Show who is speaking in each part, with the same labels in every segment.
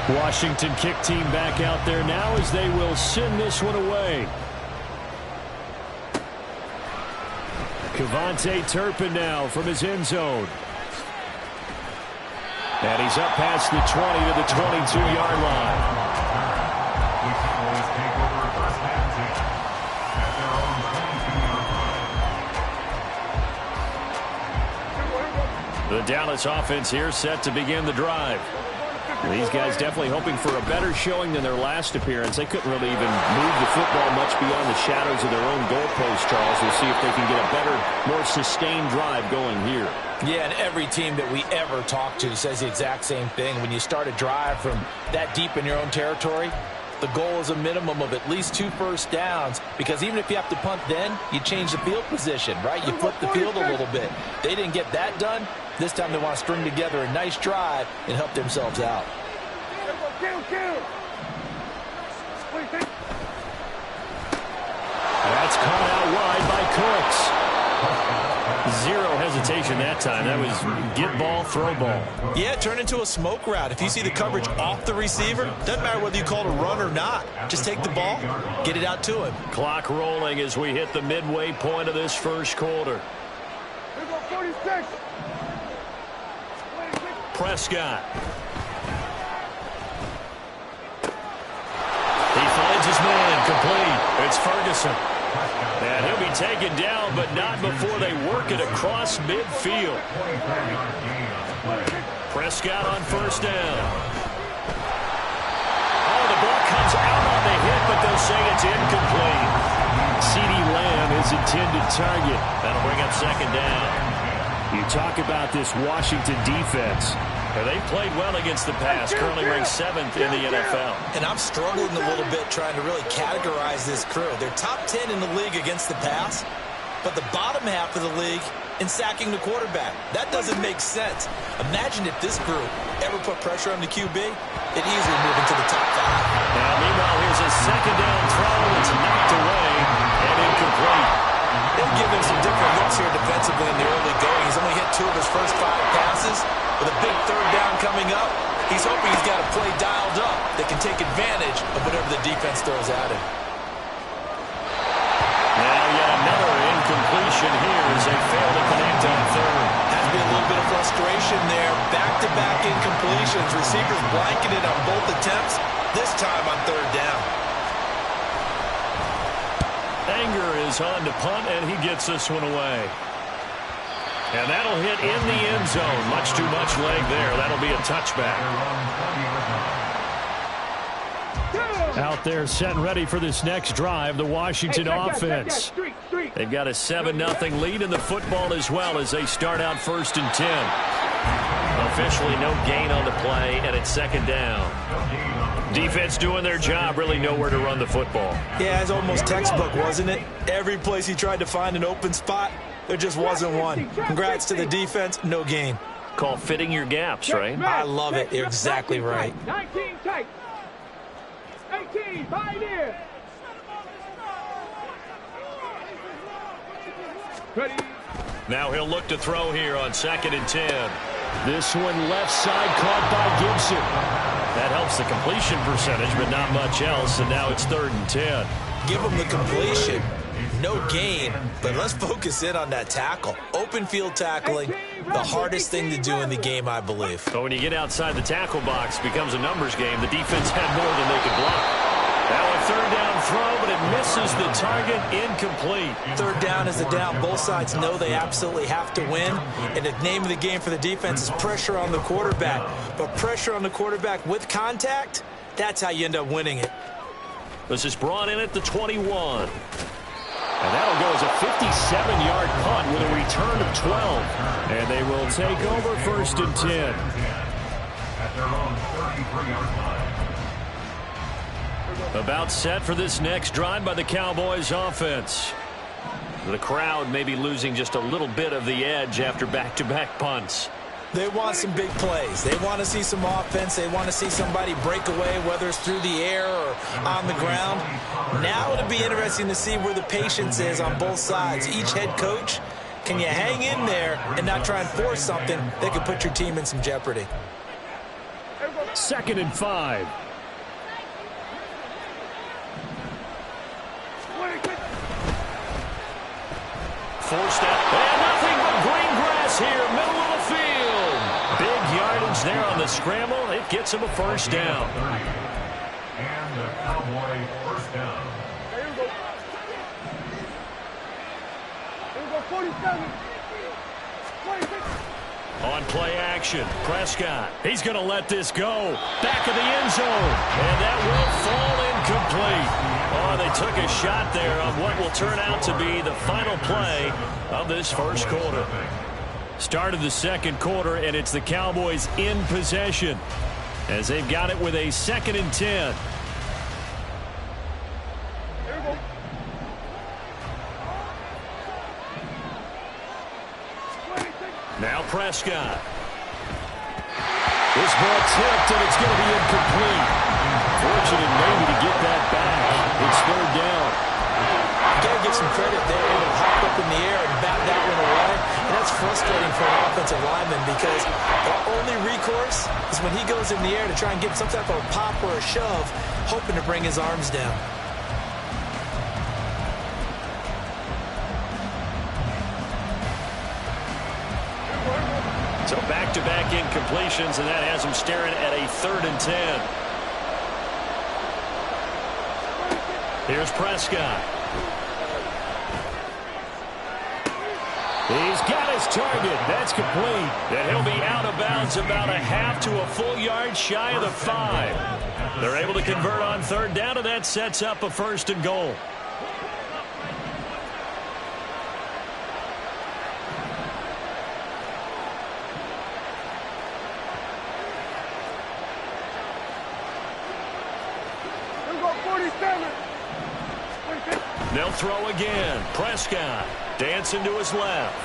Speaker 1: Washington kick team back out there now as they will send this one away. KaVontae Turpin now from his end zone. And he's up past the 20 to the 22-yard line. The Dallas offense here set to begin the drive. These guys definitely hoping for a better showing than their last appearance. They couldn't really even move the football much beyond the shadows of their own goalpost, Charles. We'll see if they can get a better, more sustained drive going here.
Speaker 2: Yeah, and every team that we ever talk to says the exact same thing. When you start a drive from that deep in your own territory, the goal is a minimum of at least 2 first downs, because even if you have to punt then, you change the field position, right? You flip the field a little bit. They didn't get that done. This time they want to string together a nice drive and help themselves out.
Speaker 1: That's caught out wide by Cooks. Zero hesitation that time. That was get ball, throw ball.
Speaker 3: Yeah, turn into a smoke route. If you see the coverage off the receiver, doesn't matter whether you call it a run or not. Just take the ball, get it out to him.
Speaker 1: Clock rolling as we hit the midway point of this first quarter. Prescott. He finds his man complete. It's Ferguson. And he'll be taken down, but not before they work it across midfield. Prescott on first down. Oh, the ball comes out on the hit, but they'll say it's incomplete. CeeDee Lamb is intended target. That'll bring up second down. You talk about this Washington defense. And they've played well against the pass, currently ranked 7th in the NFL.
Speaker 2: And I'm struggling a little bit trying to really categorize this crew. They're top 10 in the league against the pass, but the bottom half of the league in sacking the quarterback. That doesn't make sense. Imagine if this group ever put pressure on the QB, it'd easily move into the top 5.
Speaker 1: Now, meanwhile, here's a second down throw. It's knocked away and incomplete.
Speaker 2: They've given him some different looks here defensively in the early going. He's only hit 2 of his first 5 passes. With a big third down coming up, he's hoping he's got a play dialed up that can take advantage of whatever the defense throws at him.
Speaker 1: Now yet another incompletion here as they fail to connect on third.
Speaker 2: Has to be a little bit of frustration there. Back-to-back incompletions. Receivers blanketed on both attempts, this time on third down.
Speaker 1: Anger is on to punt, and he gets this one away. And that'll hit in the end zone. Much too much leg there. That'll be a touchback. Out there set and ready for this next drive, the Washington offense. They've got a 7-0 lead in the football as well as they start out 1st and 10. Officially no gain on the play, and it's second down. Defense doing their job, really nowhere to run the football.
Speaker 2: Yeah, it's almost textbook, wasn't it? Every place he tried to find an open spot, there just wasn't one. Congrats to the defense, no gain.
Speaker 1: Call fitting your gaps, right?
Speaker 2: I love it. You're exactly right.
Speaker 4: 19 tight. 18, bind in. Ready.
Speaker 1: Now he'll look to throw here on 2nd and 10. This one left side caught by Gibson. That helps the completion percentage, but not much else, and now it's 3rd and 10.
Speaker 2: Give him the completion. No gain, but let's focus in on that tackle. Open field tackling, the hardest thing to do in the game, I believe.
Speaker 1: But when you get outside the tackle box, it becomes a numbers game. The defense had more than they could block. Now a 3rd down throw, but it misses the target, incomplete.
Speaker 2: 3rd down is a down. Both sides know they absolutely have to win, and the name of the game for the defense is pressure on the quarterback. But pressure on the quarterback with contact, that's how you end up winning it.
Speaker 1: This is brought in at the 21. And that'll go as a 57-yard punt with a return of 12. And they will take over 1st and 10. About set for this next drive by the Cowboys offense. The crowd may be losing just a little bit of the edge after back-to-back punts.
Speaker 2: They want some big plays. They want to see some offense. They want to see somebody break away, whether it's through the air or on the ground. Now it'll be interesting to see where the patience is on both sides. Each head coach, can you hang in there and not try and force something that could put your team in some jeopardy?
Speaker 1: 2nd and 5. Forced out. And nothing but green grass here, middle of the field. Big yardage there on the scramble. It gets him a first down.
Speaker 5: And the Cowboy first down.
Speaker 4: Here we go. Here we go, 47. 26.
Speaker 1: On play action, Prescott. He's going to let this go. Back of the end zone. And that will fall incomplete. Oh, they took a shot there on what will turn out to be the final play of this first quarter. Start of the second quarter, and it's the Cowboys in possession as they've got it with a 2nd and 10.
Speaker 4: Here we go.
Speaker 1: Now Prescott. This ball tipped, and it's going to be incomplete. Fortunate maybe to get that back. It's 3rd down.
Speaker 2: Got to give some credit there. Able to hop up in the air and bat that one away. And that's frustrating for an offensive lineman because the only recourse is when he goes in the air to try and get some type of a pop or a shove, hoping to bring his arms down.
Speaker 1: So back-to-back incompletions, and that has him staring at a 3rd and 10. Here's Prescott. He's got his target. That's complete. And he'll be out of bounds about a half to a full yard shy of the 5. They're able to convert on 3rd down, and that sets up a 1st and goal. They'll throw again. Prescott dancing to his left.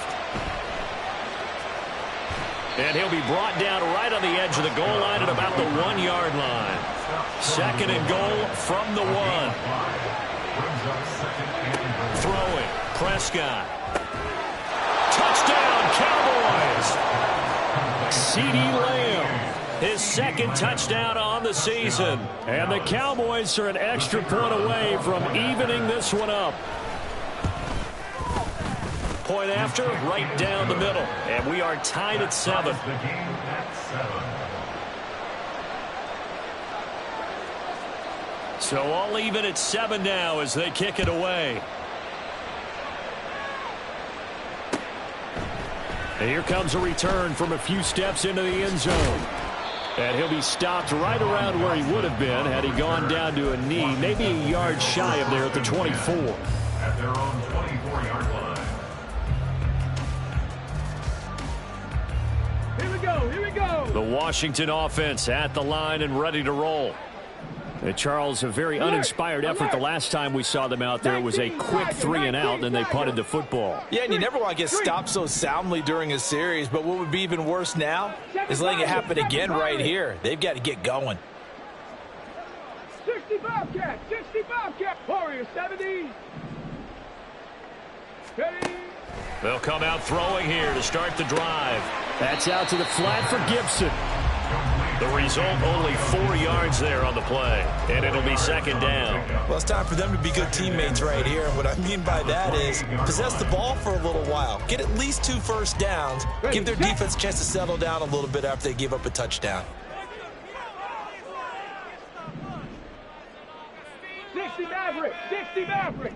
Speaker 1: And he'll be brought down right on the edge of the goal line at about the 1-yard line. 2nd and goal from the 1. Throwing. Prescott. Touchdown, Cowboys! CeeDee Lamb. His 2nd touchdown on the season. And the Cowboys are an extra point away from evening this one up. Point after, right down the middle. And we are tied at 7. So all even at 7 now as they kick it away. And here comes a return from a few steps into the end zone. And he'll be stopped right around where he would have been had he gone down to a knee, maybe a yard shy of there at the 24.
Speaker 5: At their own 24-yard line.
Speaker 4: Here we go, here we go.
Speaker 1: The Washington offense at the line and ready to roll. And Charles, a very uninspired effort the last time we saw them out there. It was a quick 3 and out, and then they punted the football.
Speaker 2: Yeah, and you never want to get stopped so soundly during a series, but what would be even worse now is letting it happen again right here. They've got to get going.
Speaker 4: 65 cat, 65 cat. Warriors 70. Ready.
Speaker 1: They'll come out throwing here to start the drive. That's out to the flat for Gibson. The result, only 4 yards there on the play, and it'll be 2nd down.
Speaker 2: Well, it's time for them to be good teammates right here. And what I mean by that is possess the ball for a little while. Get at least 2 first downs. Give their defense a chance to settle down a little bit after they give up a touchdown.
Speaker 4: 60 Maverick, 60 Maverick.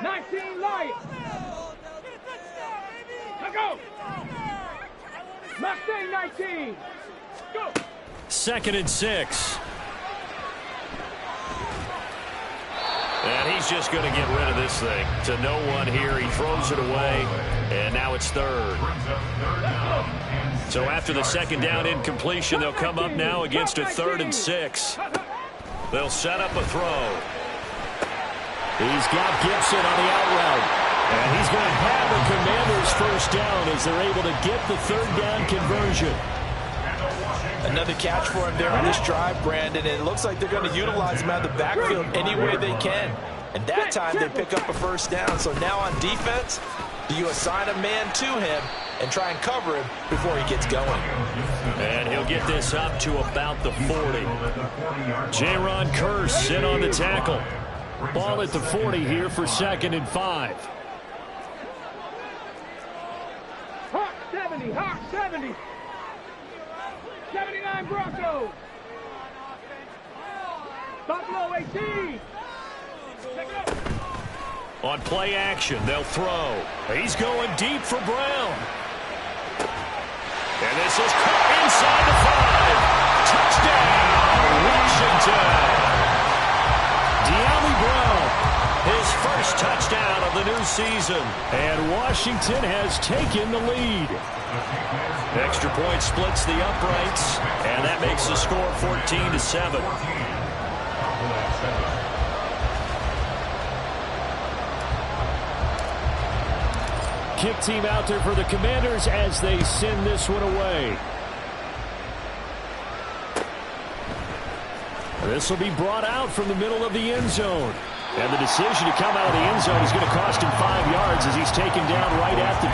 Speaker 4: 19 Lions. Let's go. Mustang 19. Go.
Speaker 1: 2nd and 6. And he's just going to get rid of this thing to no one here. He throws it away, and now it's 3rd. So after the 2nd down incompletion, they'll come up now against a 3rd and 6. They'll set up a throw. He's got Gibson on the out route. And he's going to have the Commanders' first down as they're able to get the 3rd down conversion.
Speaker 2: Another catch for him there on this drive, Brandon, and it looks like they're going to utilize him out of the backfield any way they can. And that time they pick up a first down. So now on defense, do you assign a man to him, and try and cover him before he gets going.
Speaker 1: And he'll get this up to about the 40. Jaron Kearse in on the tackle. Ball at the 40 here for 2nd and 5.
Speaker 4: Hawk 70, Hawk 70. 79 Broncos. Buffalo 18. Take it up.
Speaker 1: On play action, they'll throw. He's going deep for Brown. And this is caught inside the 5. Touchdown, Washington. De'Ami Brown, his first touchdown of the new season. And Washington has taken the lead. Extra point splits the uprights, and that makes the score 14-7. Kick team out there for the Commanders as they send this one away. This will be brought out from the middle of the end zone. And the decision to come out of the end zone is going to cost him 5 yards as he's taken down right at the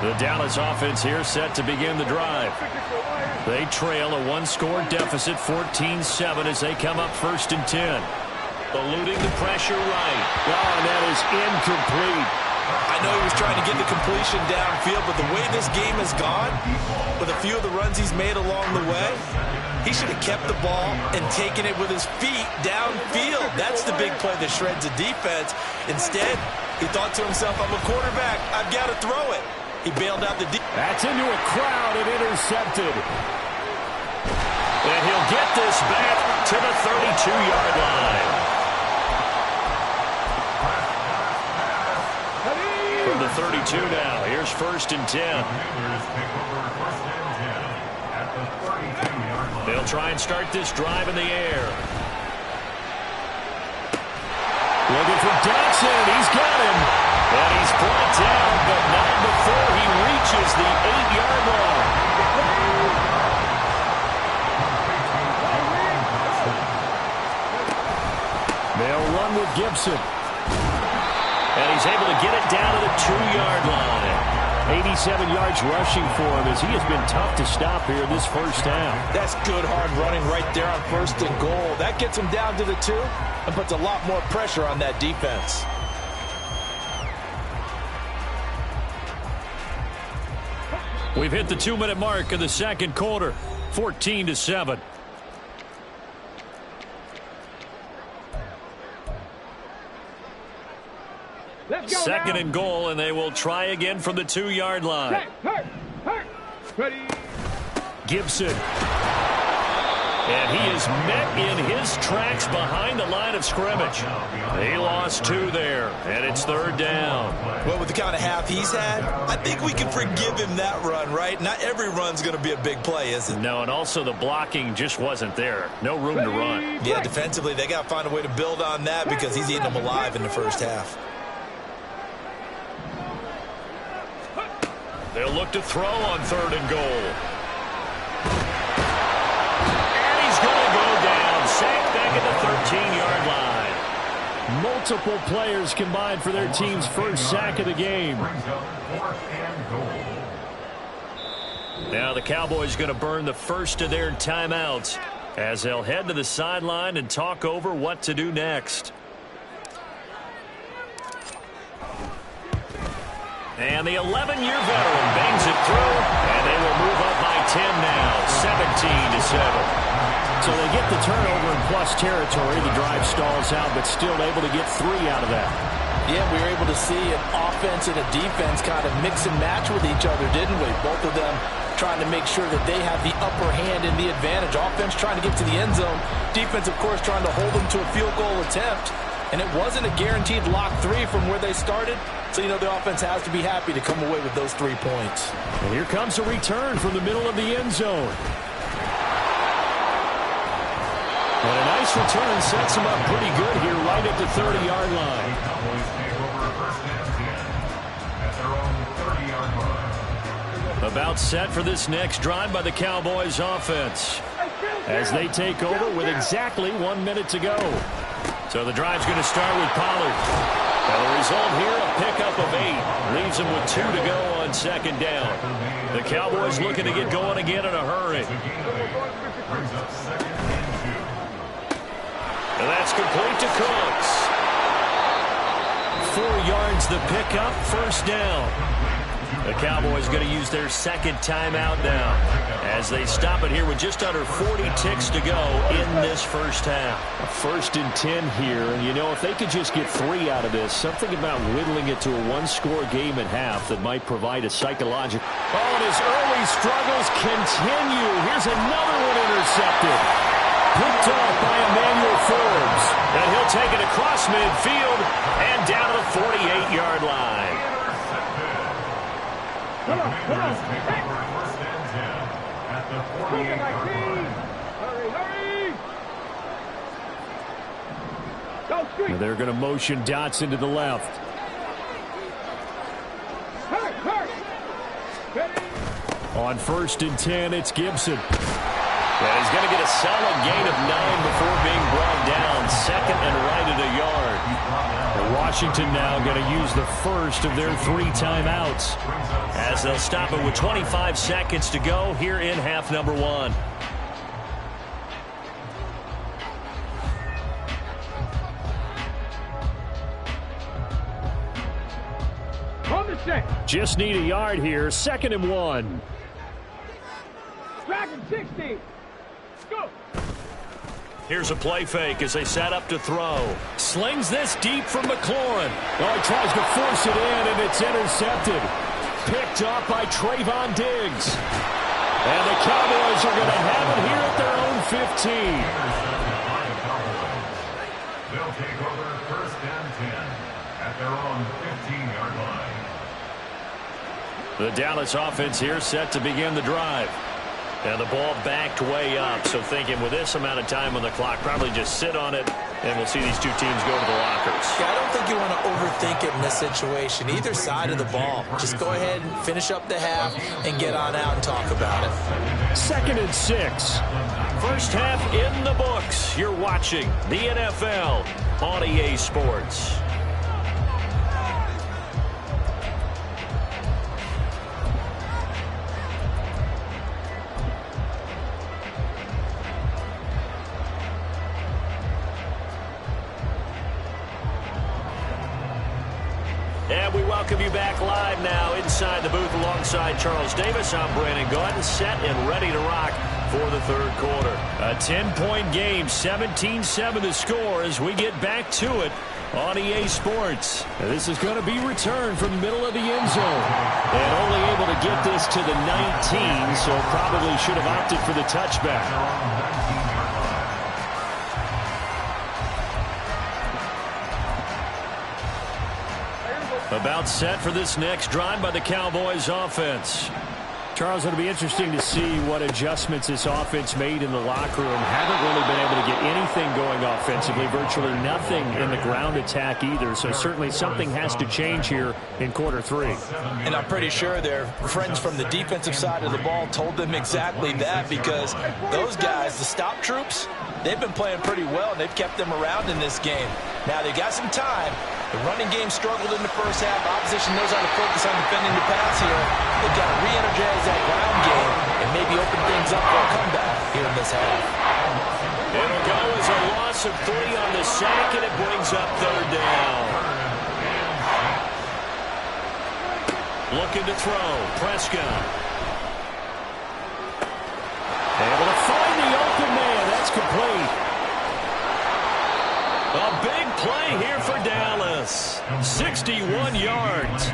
Speaker 1: 20. The Dallas offense here set to begin the drive. They trail a one-score deficit, 14-7, as they come up 1st and 10. Eluding the pressure right. Oh, and that is incomplete.
Speaker 2: I know he was trying to get the completion downfield, but the way this game has gone, with a few of the runs he's made along the way, he should have kept the ball and taken it with his feet downfield. That's the big play that shreds the defense. Instead, he thought to himself, I'm a quarterback. I've got to throw it. He bailed out the defense.
Speaker 1: That's into a crowd and intercepted. And he'll get this back to the 32-yard line. From the 32 now. Here's 1st and 10. They'll try and start this drive in the air. Looking for Dotson. He's got him. And he's brought down, but not before he reaches the 8-yard line. They'll run with Gibson. And he's able to get it down to the 2-yard line. 87 yards rushing for him as he has been tough to stop here in this first half.
Speaker 2: That's good hard running right there on 1st and goal. That gets him down to the 2 and puts a lot more pressure on that defense.
Speaker 1: We've hit the 2-minute mark of the 2nd quarter. 14-7.
Speaker 4: Let's go
Speaker 1: 2nd
Speaker 4: now.
Speaker 1: and goal, and they will try again from the 2-yard line.
Speaker 4: Hurt. Ready.
Speaker 1: Gibson. And he is met in his tracks behind the line of scrimmage. He lost 2 there, and it's 3rd down.
Speaker 2: Well, with the kind of half he's had, I think we can forgive him that run, right? Not every run's going to be a big play, is it?
Speaker 1: No, and also the blocking just wasn't there. No room to run.
Speaker 2: Yeah, defensively, they got to find a way to build on that because he's eating them alive in the first half.
Speaker 1: They'll look to throw on 3rd and goal. And he's going to go down. Sacked back at the 13-yard line. Multiple players combined for their team's first sack of the game. Now the Cowboys going to burn the first of their timeouts as they'll head to the sideline and talk over what to do next. And the 11-year veteran bangs it through, and they will move up by 10 now, 17-7. So they get the turnover in plus territory. The drive stalls out, but still able to get 3 out of that.
Speaker 2: Yeah, we were able to see an offense and a defense kind of mix and match with each other, didn't we? Both of them trying to make sure that they have the upper hand and the advantage. Offense trying to get to the end zone. Defense, of course, trying to hold them to a field goal attempt. And it wasn't a guaranteed lock 3 from where they started. So, you know, the offense has to be happy to come away with those 3 points.
Speaker 1: And here comes a return from the middle of the end zone. And a nice return sets him up pretty good here right at the 30-yard line. About set for this next drive by the Cowboys offense as they take over with exactly 1 minute to go. So the drive's going to start with Pollard. And the result here, a pickup of 8. Leaves them with 2 to go on second down. The Cowboys looking to get going again in a hurry. And that's complete to Cooks. 4 yards the pickup, first down. The Cowboys going to use their second timeout now as they stop it here with just under 40 ticks to go in this first half.
Speaker 6: A 1st and 10 here, and you know, if they could just get 3 out of this, something about whittling it to a 1-score game at half that might provide a psychological.
Speaker 1: Oh, and his early struggles continue. Here's another one intercepted. Picked off by Emmanuel Forbes. And he'll take it across midfield and down to the 48-yard line.
Speaker 4: Come on.
Speaker 5: First and 10 at the 48-yard line.
Speaker 4: Hurry. Go street.
Speaker 6: And they're going to motion Dotson to the left.
Speaker 4: Hurry. Ready.
Speaker 6: On 1st and 10, it's Gibson.
Speaker 1: And he's going to get a solid gain of 9 before being brought down. Second and right at a yard.
Speaker 6: And Washington now going to use the first of their 3 timeouts,
Speaker 1: as they'll stop it with 25 seconds to go here in half number 1.
Speaker 4: On the set.
Speaker 6: just need a yard here. 2nd and 1.
Speaker 4: Dragon 60. Go.
Speaker 1: Here's a play fake as they set up to throw. Slings this deep from McLaurin.
Speaker 6: Oh, he tries to force it in, and it's intercepted. Picked off by Trayvon Diggs. And the Cowboys are going to have it here at their own 15.
Speaker 5: They'll take over 1st and 10 at their own 15-yard line.
Speaker 1: The Dallas offense here set to begin the drive. And the ball backed way up, so thinking with this amount of time on the clock, probably just sit on it, and we'll see these two teams go to the lockers.
Speaker 2: Yeah, I don't think you want to overthink it in this situation. Either side of the ball. Just go ahead and finish up the half and get on out and talk about it.
Speaker 6: 2nd and 6.
Speaker 1: First half in the books. You're watching the NFL on EA Sports. And we welcome you back live now inside the booth alongside Charles Davis. I'm Brandon Gaudin, set and ready to rock for the 3rd quarter. A 10-point game, 17-7 to score as we get back to it on EA Sports.
Speaker 6: And this is going to be returned from the middle of the end zone. And only able to get this to the 19, so probably should have opted for the touchback.
Speaker 1: About set for this next drive by the Cowboys offense.
Speaker 6: Charles, it'll be interesting to see what adjustments this offense made in the locker room. Haven't really been able to get anything going offensively, virtually nothing in the ground attack either. So certainly something has to change here in quarter 3.
Speaker 2: And I'm pretty sure their friends from the defensive side of the ball told them exactly that, because those guys, the stop troops, they've been playing pretty well, and they've kept them around in this game. Now, they got some time. The running game struggled in the first half. Opposition knows how to focus on defending the pass here. They've got to re-energize that ground game and maybe open things up for a comeback here in this half.
Speaker 1: It'll go as a loss of 3 on the sack, and it brings up 3rd down. Looking to throw. Prescott.
Speaker 6: Able to find the open man. That's complete.
Speaker 1: A big play here for Dallas. 61 yards.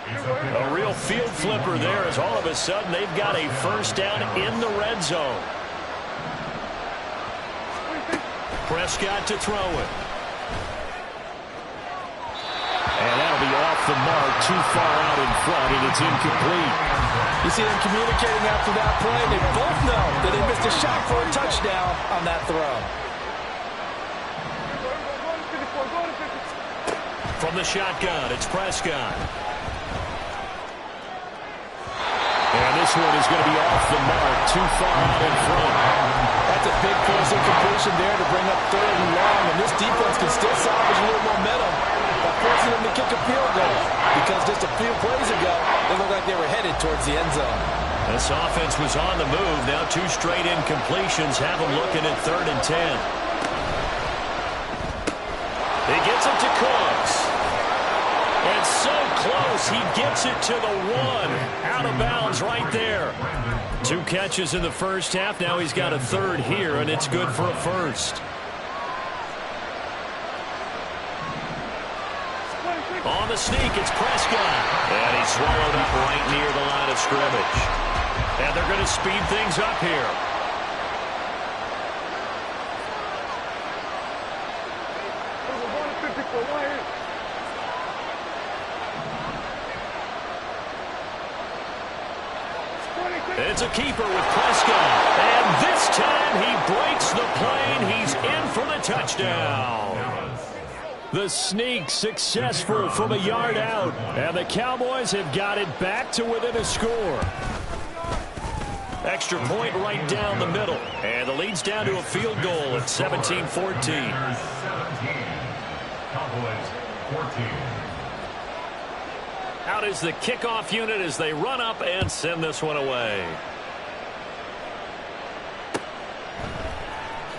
Speaker 1: A real field flipper there, as all of a sudden they've got a first down in the red zone. Prescott to throw it.
Speaker 6: And that'll be off the mark, too far out in front, and it's incomplete.
Speaker 2: You see them communicating after that play. They both know that they missed a shot for a touchdown on that throw.
Speaker 1: From the shotgun, it's Prescott.
Speaker 6: And this one is going to be off the mark, too far out in front.
Speaker 2: That's a big force incompletion there to bring up 3rd and long, and this defense can still salvage a little momentum by forcing them to kick a field goal. Because just a few plays ago, they looked like they were headed towards the end zone.
Speaker 1: This offense was on the move. Now 2 straight incompletions have them looking at 3rd and 10. He gets it to Cooks. And so close, he gets it to the 1. Out of bounds right there. 2 catches in the first half. Now he's got a 3rd here, and it's good for a 1st. On the sneak, it's Prescott. And he's swallowed up right near the line of scrimmage. And they're going to speed things up here. It's a keeper with Prescott. And this time he breaks the plane. He's in for the touchdown. The sneak successful from a yard out. And the Cowboys have got it back to within a score. Extra point right down the middle. And the lead's down to a field goal at 17-14.
Speaker 5: Cowboys 14.
Speaker 1: Out is the kickoff unit as they run up and send this one away.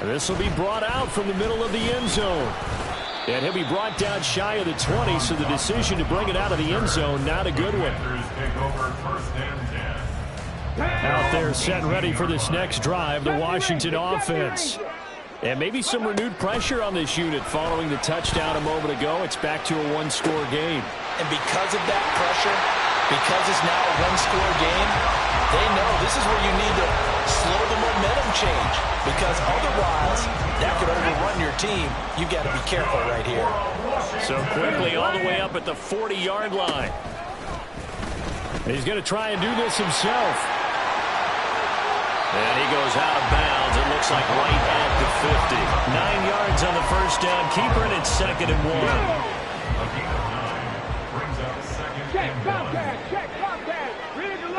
Speaker 1: This will be brought out from the middle of the end zone. And he'll be brought down shy of the 20, so the decision to bring it out of the end zone, not a good one. Out there set and ready for this next drive, the Washington offense. And maybe some renewed pressure on this unit following the touchdown a moment ago. It's back to a 1-score game.
Speaker 2: And because of that pressure, because it's now a 1-score game, they know this is where you need to slow the momentum change. Because otherwise, that could overrun your team. You've got to be careful right here.
Speaker 1: So quickly all the way up at the 40-yard line. He's going to try and do this himself. And he goes out of bounds. It looks like right at the 50. 9 yards on the first down. Keeper, and it's 2nd and 1.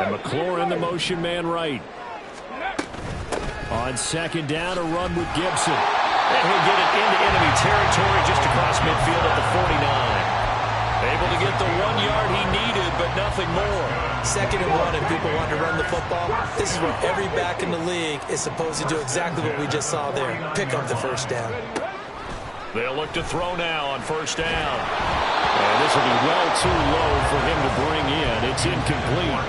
Speaker 1: And McLaurin, the motion man right. On 2nd down, a run with Gibson. And he'll get it into enemy territory just across midfield at the 49. Able to get the 1 yard he needed, but nothing more.
Speaker 2: 2nd and 1, and people want to run the football. This is where every back in the league is supposed to do exactly what we just saw there. Pick up the first down.
Speaker 1: They'll look to throw now on 1st down. And this will be well too low for him to bring in. It's incomplete.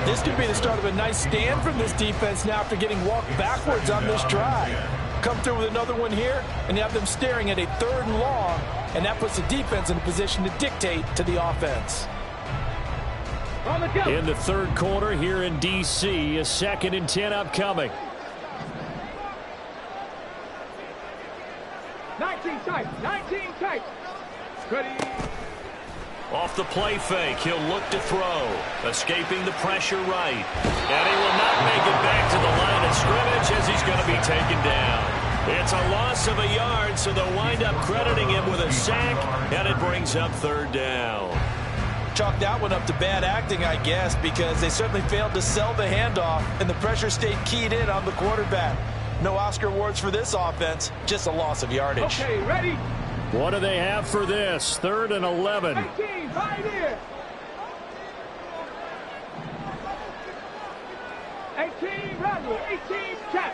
Speaker 2: This could be the start of a nice stand from this defense now after getting walked backwards on this drive. Come through with another one here, and you have them staring at a 3rd and long, and that puts the defense in a position to dictate to the offense.
Speaker 1: In the 3rd quarter here in D.C., a 2nd and 10 upcoming.
Speaker 4: 19 tight. Ready.
Speaker 1: Off the play fake, he'll look to throw. Escaping the pressure right. And he will not make it back to the line of scrimmage as he's going to be taken down. It's a loss of a yard, so they'll wind up crediting him with a sack, and it brings up 3rd down.
Speaker 2: Chalk that one up to bad acting, I guess, because they certainly failed to sell the handoff, and the pressure stayed keyed in on the quarterback. No Oscar awards for this offense, just a loss of yardage.
Speaker 4: Okay, ready?
Speaker 1: What do they have for this? 3rd and 11.
Speaker 4: 18, right here. 18, run. 18, check.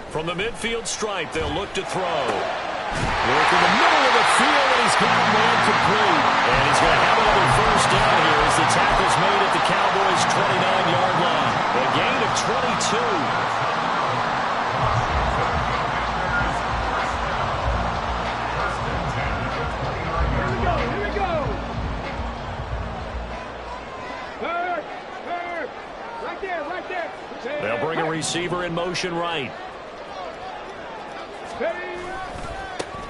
Speaker 1: From the midfield stripe, they'll look to throw. Work in the middle of the field, and he's got a man complete. And he's going to have another 1st down here as the tackle's made at the Cowboys' 29-yard line. A gain of 22.
Speaker 4: Here we go. Right there.
Speaker 1: They'll bring a receiver in motion right.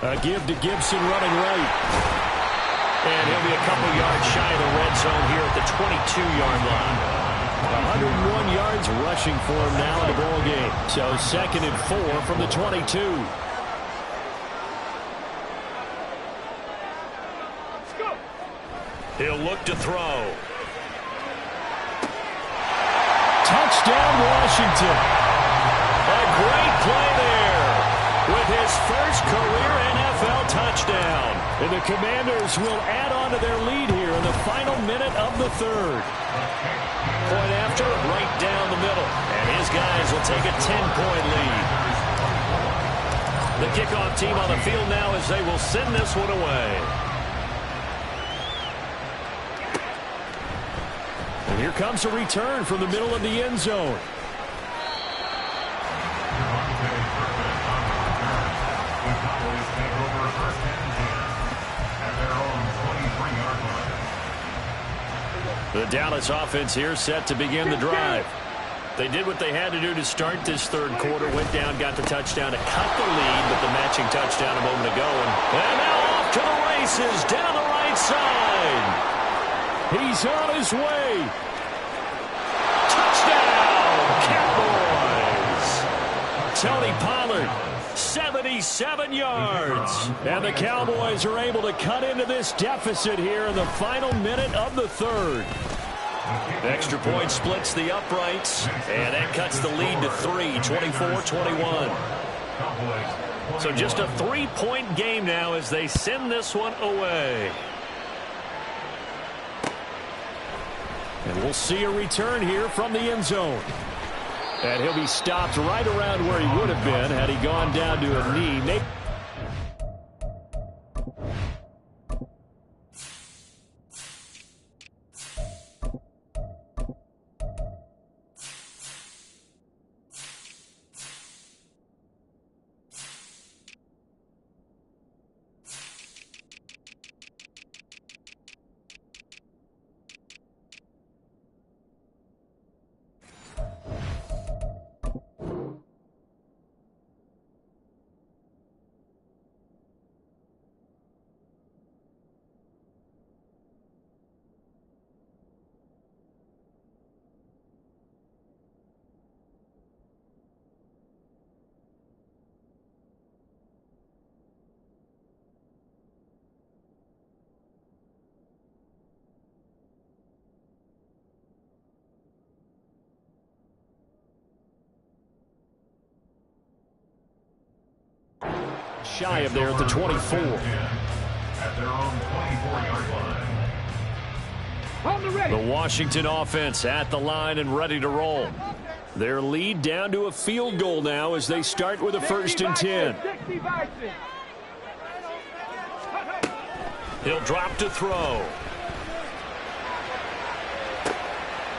Speaker 1: A give to Gibson running right. And he'll be a couple yards shy of the red zone here at the 22-yard line. 101 yards rushing for him now in the ball game. So 2nd and 4 from the 22. He'll look to throw. Touchdown, Washington. A great play there with his first career
Speaker 6: touchdown. And the Commanders will add on to their lead here in the final minute of the third. Point after, right down the middle. And his guys will take a 10-point lead. The kickoff team on the field now as they will send this one away. And here comes a return from the middle of the end zone. The Dallas offense here set to begin the drive. They did what they had to do to start this third quarter. Went down, got the touchdown to cut the lead, but the matching touchdown a moment ago. And now off to the races down the right side. He's on his way. Touchdown, Cowboys. Tony Pollard, 77 yards. And the Cowboys are able to cut into this deficit here in the final minute of the third. Extra point splits the uprights, and that cuts the lead to 3, 24-21. So just a 3-point game now as they send this one away. And we'll see a return here from the end zone. And he'll be stopped right around where he would have been had he gone down to a knee. Shy of there at the 24.
Speaker 5: At their own 24-yard line.
Speaker 6: The Washington offense at the line and ready to roll. Their lead down to a field goal now as they start with a 1st and 10. He'll drop to throw.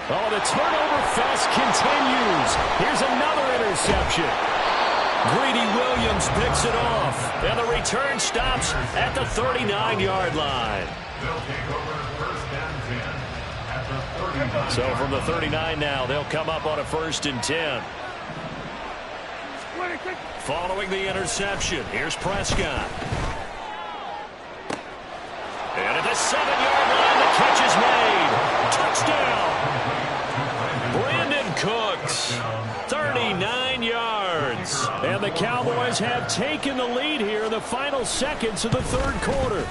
Speaker 6: Oh, the turnover fest continues. Here's another interception. Greedy Williams picks it off, and the return stops at the 39-yard line.
Speaker 5: They'll take over 1st and 10 at the 39.
Speaker 6: So from the 39 now, they'll come up on a 1st and 10. Following the interception, here's Prescott. And at the 7-yard line, the catch is made. Touchdown! Brandon Cooks, 39 yards. And the Cowboys have taken the lead here in the final seconds of the third quarter.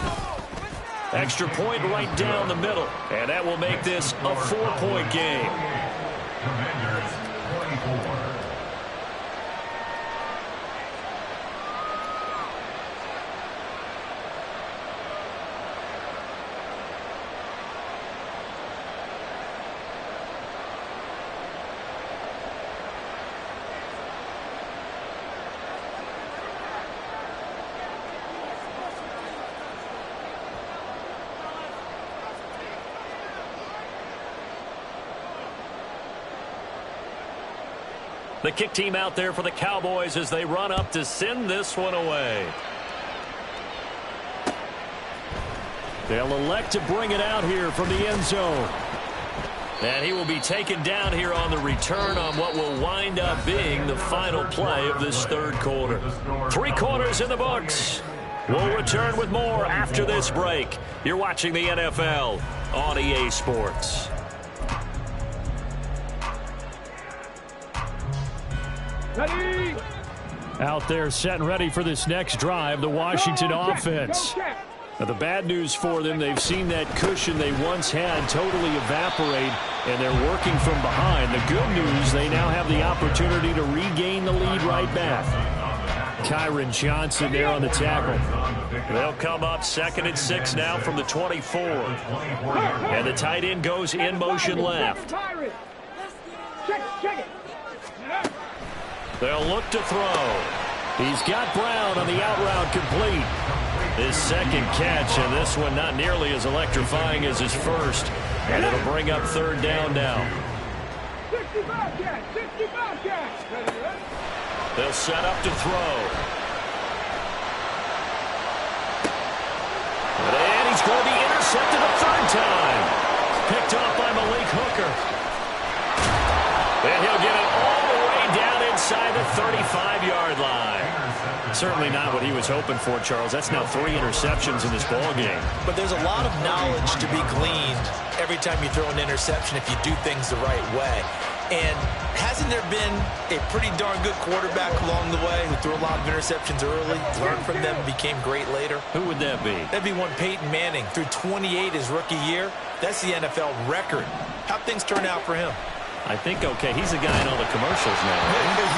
Speaker 6: Extra point right down the middle. And that will make this a 4-point game.
Speaker 5: Commanders 24.
Speaker 6: The kick team out there for the Cowboys as they run up to send this one away. They'll elect to bring it out here from the end zone. And he will be taken down here on the return on what will wind up being the final play of this third quarter. 3 quarters in the books. We'll return with more after this break. You're watching the NFL on EA Sports.
Speaker 4: Ready.
Speaker 6: Out there set and ready for this next drive, the Washington offense. Now, the bad news for them, they've seen that cushion they once had totally evaporate, and they're working from behind. The good news, they now have the opportunity to regain the lead right back. Kyron Johnson there on the tackle.
Speaker 1: They'll come up 2nd and 6 now from the 24. And the tight end goes in motion left. They'll look to throw. He's got Brown on the out route complete. His second catch, and this one not nearly as electrifying as his first. And it'll bring up 3rd down now. They'll set up to throw. And he's going to be intercepted a 3rd time. Picked off by Malik Hooker. And he'll get it all the way down inside the 35-yard line. Certainly not what he was hoping for, Charles. That's now 3 interceptions in this ball game.
Speaker 2: But there's a lot of knowledge to be gleaned every time you throw an interception if you do things the right way. And hasn't there been a pretty darn good quarterback along the way who threw a lot of interceptions early, learned from them, and became great later?
Speaker 1: Who would that be?
Speaker 2: That'd be one Peyton Manning. Threw 28 his rookie year. That's the NFL record. How'd things turn out for him?
Speaker 1: I think okay. He's the guy in all the commercials now.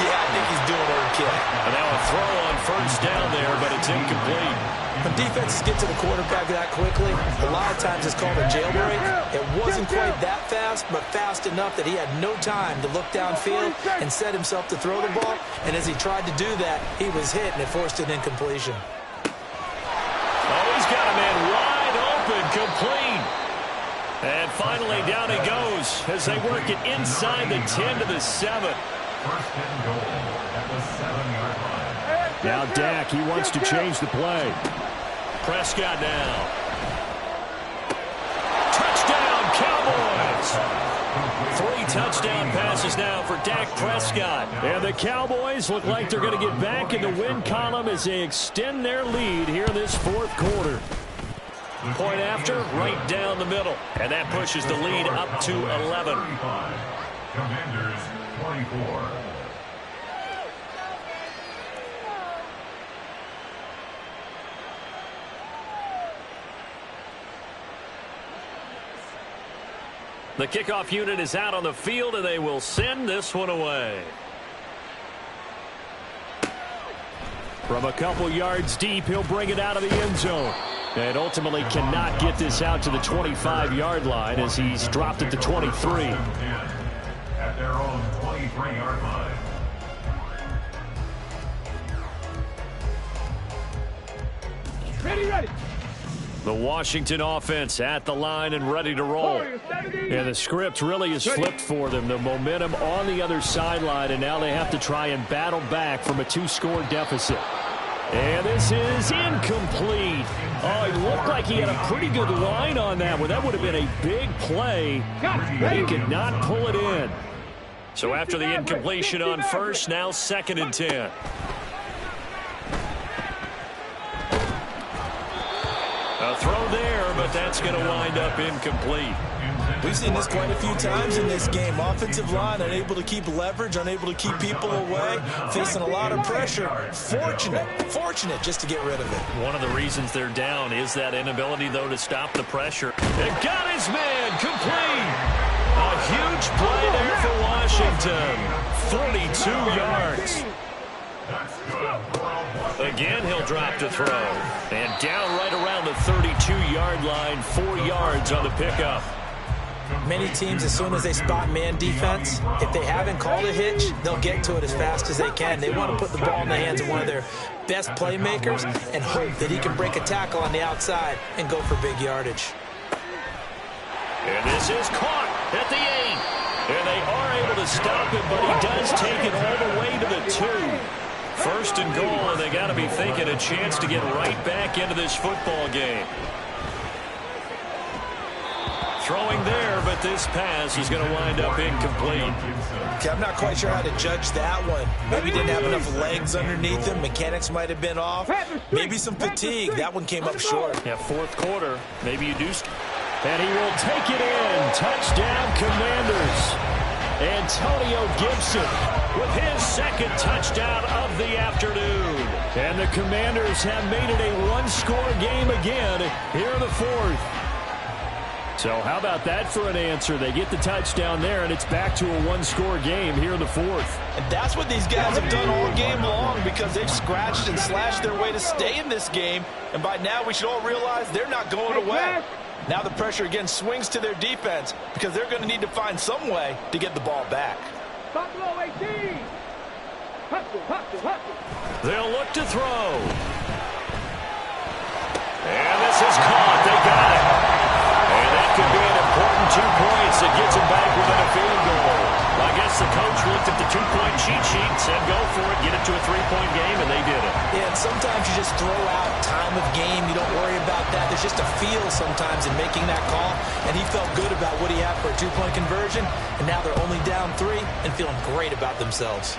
Speaker 2: Yeah, I think he's doing okay.
Speaker 1: And now a throw on 1st down there, but it's incomplete.
Speaker 2: When defenses get to the quarterback that quickly, a lot of times it's called a jailbreak. It wasn't quite that fast, but fast enough that he had no time to look downfield and set himself to throw the ball. And as he tried to do that, he was hit, and it forced an incompletion.
Speaker 1: Oh, he's got a man wide open, complete. And finally, down he goes as they work it inside the 10 to the 7.
Speaker 5: 1st and goal at the 7-yard line.
Speaker 6: Now Dak, he wants to change the play.
Speaker 1: Prescott now. Touchdown, Cowboys! 3 touchdown passes now for Dak Prescott.
Speaker 6: And the Cowboys look like they're going to get back in the win column as they extend their lead here in this 4th quarter.
Speaker 1: Point after, right down the middle. And that pushes the lead up to 11.
Speaker 5: Commanders 24.
Speaker 1: The kickoff unit is out on the field, and they will send this one away.
Speaker 6: From a couple yards deep, he'll bring it out of the end zone. And ultimately cannot get this out to the 25-yard line as he's dropped it to 23.
Speaker 5: At their own 23-yard line.
Speaker 4: Ready.
Speaker 1: The Washington offense at the line and ready to roll.
Speaker 6: And the script really is flipped for them. The momentum on the other sideline, and now they have to try and battle back from a 2-score deficit. And this is incomplete. Oh, it looked like he had a pretty good line on that one. That would have been a big play, but he could not pull it in.
Speaker 1: So after the incompletion on 1st, now 2nd and 10. A throw there, but that's going to wind up incomplete.
Speaker 2: We've seen this quite a few times in this game. Offensive line unable to keep leverage, unable to keep people away, facing a lot of pressure. Fortunate just to get rid of it.
Speaker 1: One of the reasons they're down is that inability, though, to stop the pressure. And got his man complete. A huge play there for Washington. 42 yards. Again, he'll drop to throw. And down right around the 32-yard line, 4 yards on the pickup.
Speaker 2: Many teams, as soon as they spot man defense, if they haven't called a hitch, they'll get to it as fast as they can. They want to put the ball in the hands of one of their best playmakers and hope that he can break a tackle on the outside and go for big yardage.
Speaker 1: And this is caught at the 8. And they are able to stop him, but he does take it all the way to the 2. 1st and goal, and they got to be thinking a chance to get right back into this football game. Throwing there, but this pass is going to wind up incomplete.
Speaker 2: Okay, I'm not quite sure how to judge that one. Maybe didn't have enough legs underneath him. Mechanics might have been off. Maybe some fatigue. That one came up short.
Speaker 1: Yeah, 4th quarter. Maybe you do.
Speaker 6: And he will take it in. Touchdown, Commanders. Antonio Gibson with his 2nd touchdown of the afternoon. And the Commanders have made it a 1-score game again here in the 4th. So how about that for an answer? They get the touchdown there, and it's back to a one-score game here in the fourth.
Speaker 2: And that's what these guys have done all game long because they've scratched and slashed their way to stay in this game. And by now we should all realize they're not going away. Now the pressure again swings to their defense because they're going to need to find some way to get the ball back.
Speaker 1: They'll look to throw. And this is caught. They got it. And that could be an important 2 points that gets them back within a field goal. I guess the coach looked at the 2-point cheat sheet, said go for it, get it to a 3-point game, and they did it.
Speaker 2: Yeah, and sometimes you just throw out time of game. You don't worry about that. There's just a feel sometimes in making that call, and he felt good about what he had for a 2-point conversion, and now they're only down 3 and feeling great about themselves.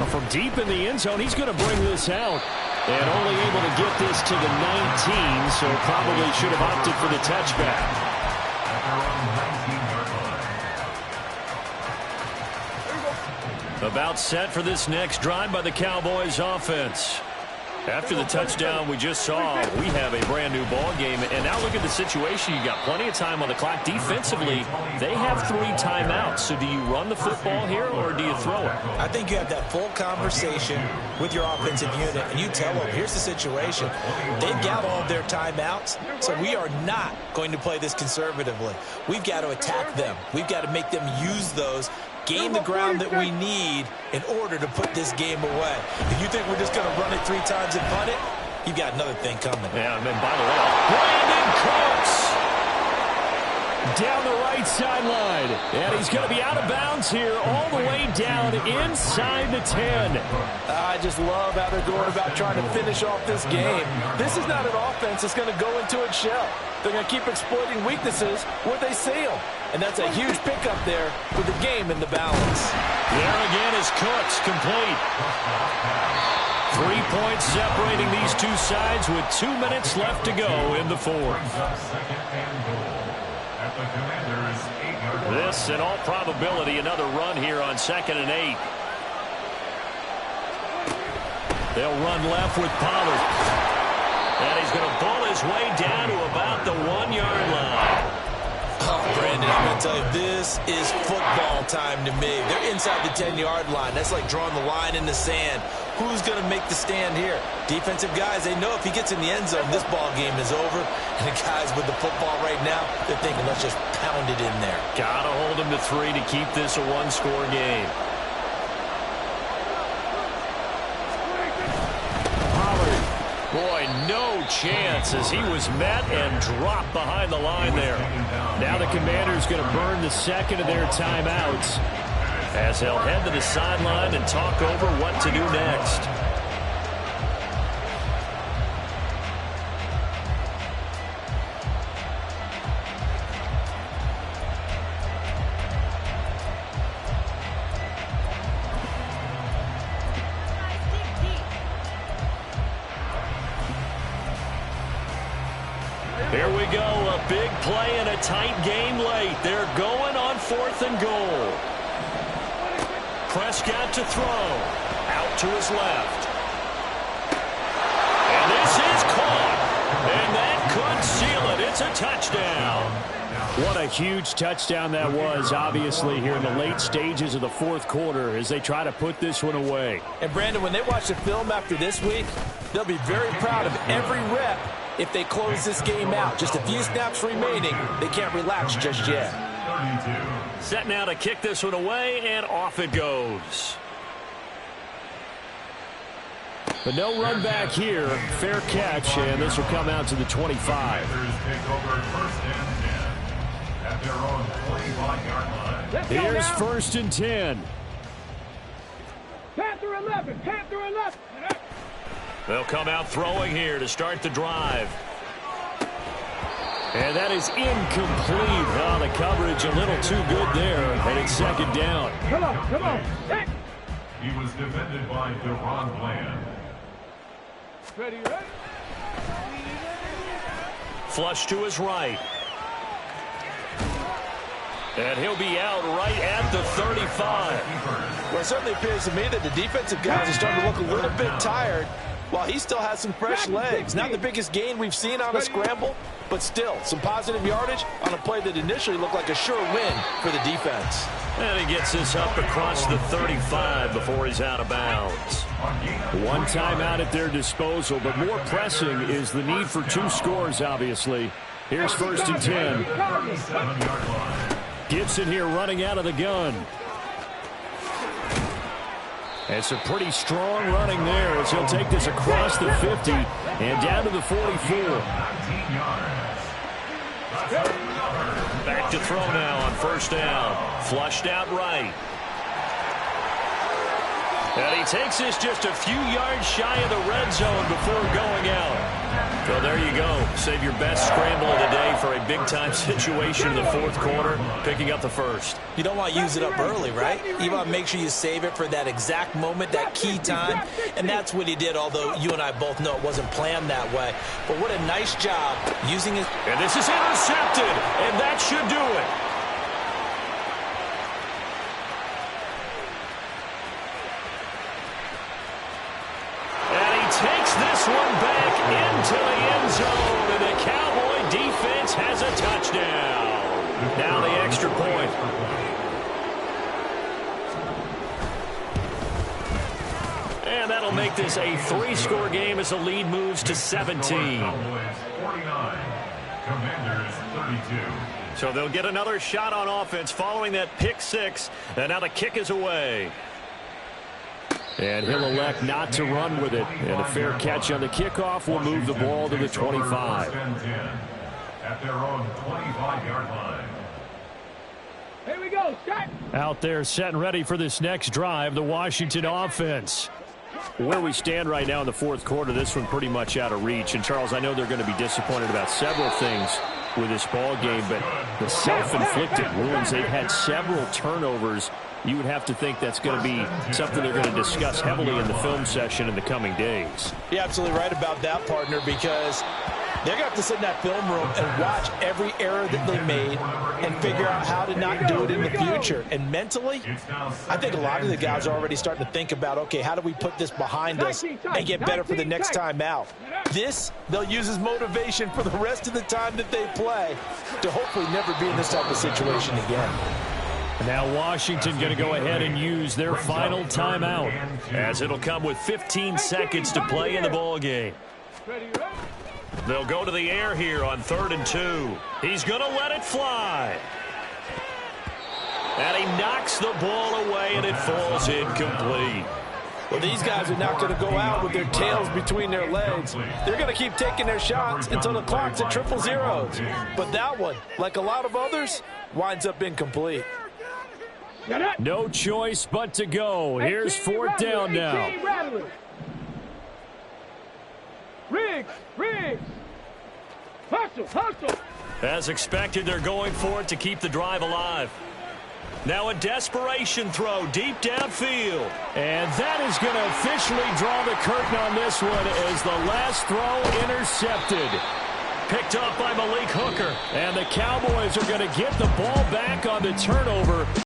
Speaker 6: Well, from deep in the end zone, he's going to bring this out. And only able to get this to the 19, so probably should have opted for the touchback. About set for this next drive by the Cowboys offense. After the touchdown we just saw, we have a brand new ball game. And now look at the situation. You got plenty of time on the clock. Defensively, they have 3 timeouts. So do you run the football here or do you throw it?
Speaker 2: I think you have that full conversation with your offensive unit, and you tell them, here's the situation. They've got all of their timeouts, so we are not going to play this conservatively. We've got to attack them. We've got to make them use those, gain the ground that we need in order to put this game away. If you think we're just going to run it 3 times and punt it, you've got another thing coming.
Speaker 6: Yeah, and then by the way, Brandon Cooks down the right sideline. And he's going to be out of bounds here all the way down inside the 10.
Speaker 2: I just love how they're going about trying to finish off this game. This is not an offense that's going to go into its shell. They're going to keep exploiting weaknesses where they see them. And that's a huge pickup there with the game in the balance.
Speaker 6: There again is Cooks, complete. 3 points separating these two sides with 2 minutes left to go in the fourth. This, in all probability, another run here on 2nd and 8. They'll run left with Pollard. And he's going to pull his way down to about the 1-yard line.
Speaker 2: Oh, Brandon, I'm going to tell you, this is football time to me. They're inside the 10-yard line. That's like drawing the line in the sand. Who's going to make the stand here? Defensive guys, they know if he gets in the end zone, this ball game is over. And the guys with the football right now, they're thinking, let's just pound it in there.
Speaker 6: Got to hold him to 3 to keep this a 1-score game. Boy, no chance as he was met and dropped behind the line there. Now the Commanders going to burn the second of their timeouts as they'll head to the sideline and talk over what to do next. Here we go, a big play and a tight game late. They're going on 4th and goal. Prescott to throw. Out to his left. And this is caught. And that could seal it. It's a touchdown. What a huge touchdown that was, obviously, here in the late stages of the fourth quarter as they try to put this one away.
Speaker 2: And, Brandon, when they watch the film after this week, they'll be very proud of every rep if they close this game out. Just a few snaps remaining. They can't relax just yet.
Speaker 6: Set now to kick this one away, and off it goes. But no run back here. Fair catch, and this will come out to the 25. Here's 1st and 10.
Speaker 4: Panther 11, Panther 11.
Speaker 6: They'll come out throwing here to start the drive. And that is incomplete. Oh, the coverage a little too good there, and it's 2nd down.
Speaker 4: Come on.
Speaker 5: He was defended by DeRon Bland.
Speaker 4: Ready?
Speaker 6: Flush to his right. And he'll be out right at the 35.
Speaker 2: Well, it certainly appears to me that the defensive guys are starting to look a little bit tired. Well, he still has some fresh legs. Not the biggest gain we've seen on a scramble, but still some positive yardage on a play that initially looked like a sure win for the defense.
Speaker 1: And he gets this up across the 35 before he's out of bounds.
Speaker 6: One timeout at their disposal, but more pressing is the need for 2 scores, obviously. Here's 1st and 10. Gibson here running out of the gun. It's a pretty strong running there as he'll take this across the 50 and down to the 44.
Speaker 1: Back to throw now on 1st down. Flushed out right. And he takes this just a few yards shy of the red zone before going out. So there you go. Save your best scramble of the day for a big-time situation in the 4th quarter, picking up the 1st.
Speaker 2: You don't want to use it up early, right? You want to make sure you save it for that exact moment, that key time. And that's what he did, although you and I both know it wasn't planned that way. But what a nice job using it.
Speaker 1: And this is intercepted, and that should do it. Takes this one back into the end zone, and the Cowboy defense has a touchdown. Now the extra point. And that'll make this a 3-score game as the lead moves to 17. So they'll get another shot on offense following that pick 6, and now the kick is away. And he'll elect not to run with it. And a fair catch on the kickoff will move the ball to the 25.
Speaker 5: At their own 25-yard line.
Speaker 4: Here we go, set.
Speaker 6: Out there set and ready for this next drive, the Washington offense. Where we stand right now in the 4th quarter, this one pretty much out of reach. And, Charles, I know they're going to be disappointed about several things with this ball game, but the self-inflicted wounds, they've had several turnovers. You would have to think that's going to be something they're going to discuss heavily in the film session in the coming days.
Speaker 2: You're absolutely right about that, partner, because they're going to have to sit in that film room and watch every error that they made and figure out how to not do it in the future. And mentally, I think a lot of the guys are already starting to think about, okay, how do we put this behind us and get better for the next time out? This, they'll use as motivation for the rest of the time that they play to hopefully never be in this type of situation again.
Speaker 6: Now Washington going to go ahead and use their final timeout,
Speaker 1: as it'll come with 15 seconds to play in the ball game. They'll go to the air here on 3rd and 2. He's going to let it fly. And he knocks the ball away, and it falls incomplete.
Speaker 2: Well, these guys are not going to go out with their tails between their legs. They're going to keep taking their shots until the clock's at 000. But that one, like a lot of others, winds up incomplete.
Speaker 6: No choice but to go. Here's 4th down now.
Speaker 4: Riggs. Hustle.
Speaker 1: As expected, they're going for it to keep the drive alive. Now a desperation throw deep downfield.
Speaker 6: And that is going to officially draw the curtain on this one as the last throw intercepted.
Speaker 1: Picked up by Malik Hooker.
Speaker 6: And the Cowboys are going to get the ball back on the turnover.